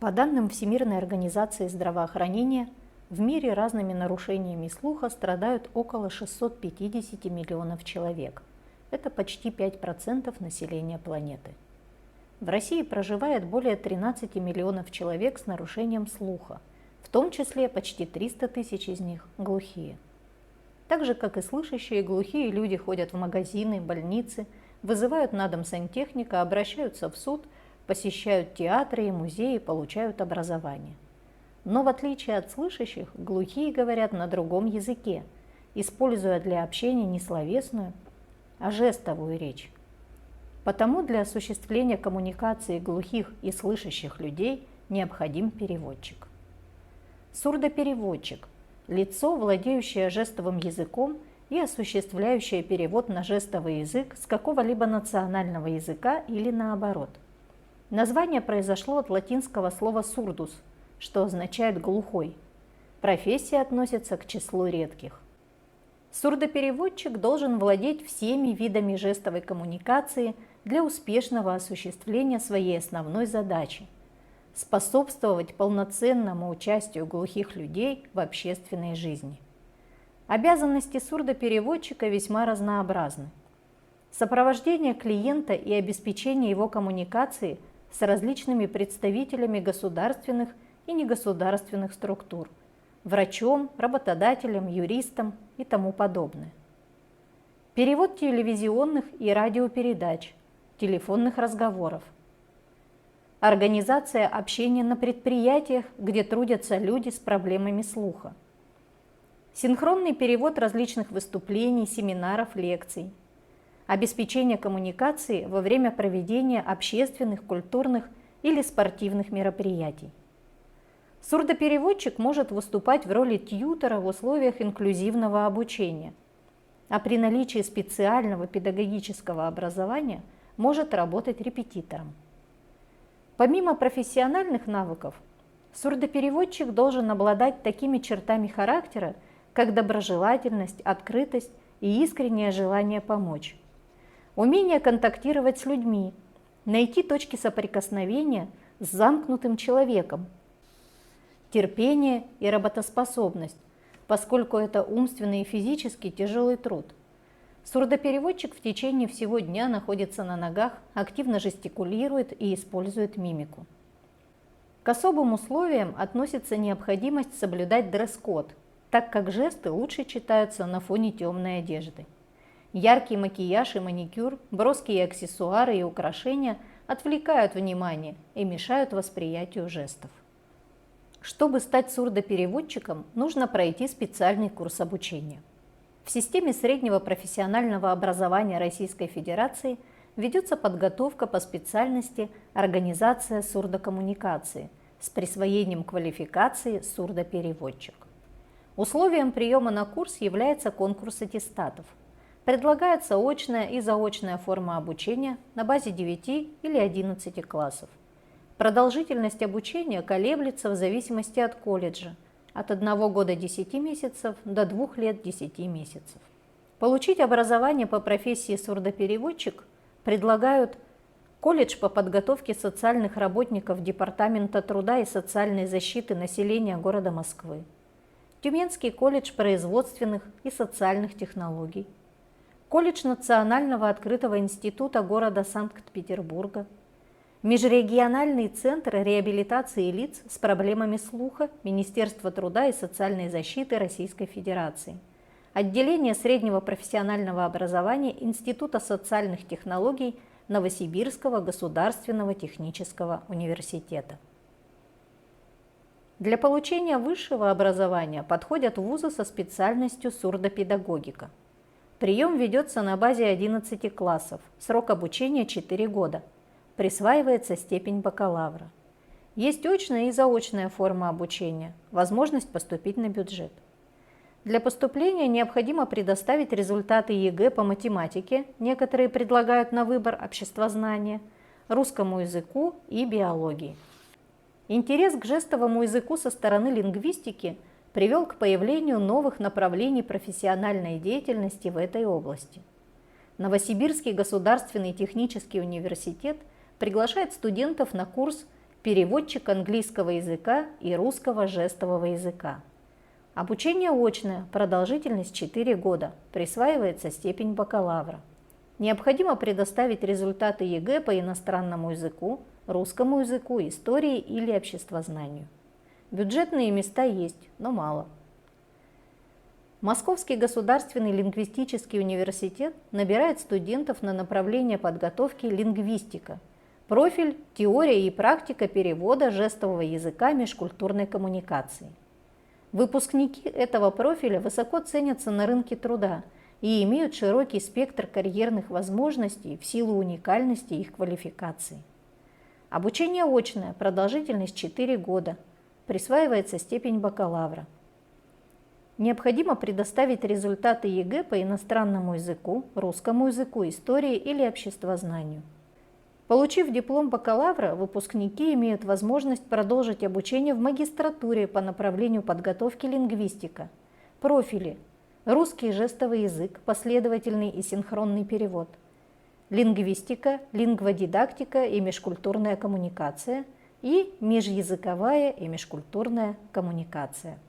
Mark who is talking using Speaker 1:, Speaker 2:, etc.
Speaker 1: По данным Всемирной организации здравоохранения, в мире разными нарушениями слуха страдают около 650 миллионов человек. Это почти 5% населения планеты. В России проживает более 13 миллионов человек с нарушением слуха, в том числе почти 300 тысяч из них глухие. Так же, как и слышащие, глухие люди ходят в магазины, больницы, вызывают на дом сантехника, обращаются в суд, посещают театры и музеи, получают образование. Но в отличие от слышащих, глухие говорят на другом языке, используя для общения не словесную, а жестовую речь. Потому для осуществления коммуникации глухих и слышащих людей необходим переводчик. Сурдопереводчик – лицо, владеющее жестовым языком и осуществляющее перевод на жестовый язык с какого-либо национального языка или наоборот. Название произошло от латинского слова «сурдус», что означает «глухой». Профессия относится к числу редких. Сурдопереводчик должен владеть всеми видами жестовой коммуникации для успешного осуществления своей основной задачи – способствовать полноценному участию глухих людей в общественной жизни. Обязанности сурдопереводчика весьма разнообразны. Сопровождение клиента и обеспечение его коммуникации с различными представителями государственных и негосударственных структур, врачом, работодателем, юристом и тому подобное. Перевод телевизионных и радиопередач, телефонных разговоров. Организация общения на предприятиях, где трудятся люди с проблемами слуха. Синхронный перевод различных выступлений, семинаров, лекций. Обеспечение коммуникации во время проведения общественных, культурных или спортивных мероприятий. Сурдопереводчик может выступать в роли тьютора в условиях инклюзивного обучения, а при наличии специального педагогического образования может работать репетитором. Помимо профессиональных навыков, сурдопереводчик должен обладать такими чертами характера, как доброжелательность, открытость и искреннее желание помочь, умение контактировать с людьми, найти точки соприкосновения с замкнутым человеком, терпение и работоспособность, поскольку это умственный и физически тяжелый труд. Сурдопереводчик в течение всего дня находится на ногах, активно жестикулирует и использует мимику. К особым условиям относится необходимость соблюдать дресс-код, так как жесты лучше читаются на фоне темной одежды. Яркий макияж и маникюр, броские аксессуары и украшения отвлекают внимание и мешают восприятию жестов. Чтобы стать сурдопереводчиком, нужно пройти специальный курс обучения. В системе среднего профессионального образования Российской Федерации ведется подготовка по специальности «Организация сурдокоммуникации» с присвоением квалификации «сурдопереводчик». Условием приема на курс является конкурс аттестатов. Предлагается очная и заочная форма обучения на базе 9 или 11 классов. Продолжительность обучения колеблется в зависимости от колледжа, от 1 года 10 месяцев до 2 лет 10 месяцев. Получить образование по профессии сурдопереводчик предлагают колледж по подготовке социальных работников Департамента труда и социальной защиты населения города Москвы, Тюменский колледж производственных и социальных технологий, колледж Национального открытого института города Санкт-Петербурга, Межрегиональный центр реабилитации лиц с проблемами слуха Министерства труда и социальной защиты Российской Федерации, отделение среднего профессионального образования Института социальных технологий Новосибирского государственного технического университета. Для получения высшего образования подходят вузы со специальностью сурдопедагогика. Прием ведется на базе 11 классов, срок обучения 4 года. Присваивается степень бакалавра. Есть очная и заочная форма обучения, возможность поступить на бюджет. Для поступления необходимо предоставить результаты ЕГЭ по математике, некоторые предлагают на выбор обществознания, русскому языку и биологии. Интерес к жестовому языку со стороны лингвистики привел к появлению новых направлений профессиональной деятельности в этой области. Новосибирский государственный технический университет приглашает студентов на курс переводчик английского языка и русского жестового языка. Обучение очное, продолжительность 4 года, присваивается степень бакалавра. Необходимо предоставить результаты ЕГЭ по иностранному языку, русскому языку, истории или обществознанию. Бюджетные места есть, но мало. Московский государственный лингвистический университет набирает студентов на направление подготовки лингвистика, профиль теория и практика перевода жестового языка межкультурной коммуникации. Выпускники этого профиля высоко ценятся на рынке труда и имеют широкий спектр карьерных возможностей в силу уникальности их квалификации. Обучение очное, продолжительность 4 года, присваивается степень бакалавра. Необходимо предоставить результаты ЕГЭ по иностранному языку, русскому языку, истории или обществознанию. Получив диплом бакалавра, выпускники имеют возможность продолжить обучение в магистратуре по направлению подготовки лингвистика, профили, русский жестовый язык, последовательный и синхронный перевод, лингвистика, лингводидактика и межкультурная коммуникация и межязыковая и межкультурная коммуникация.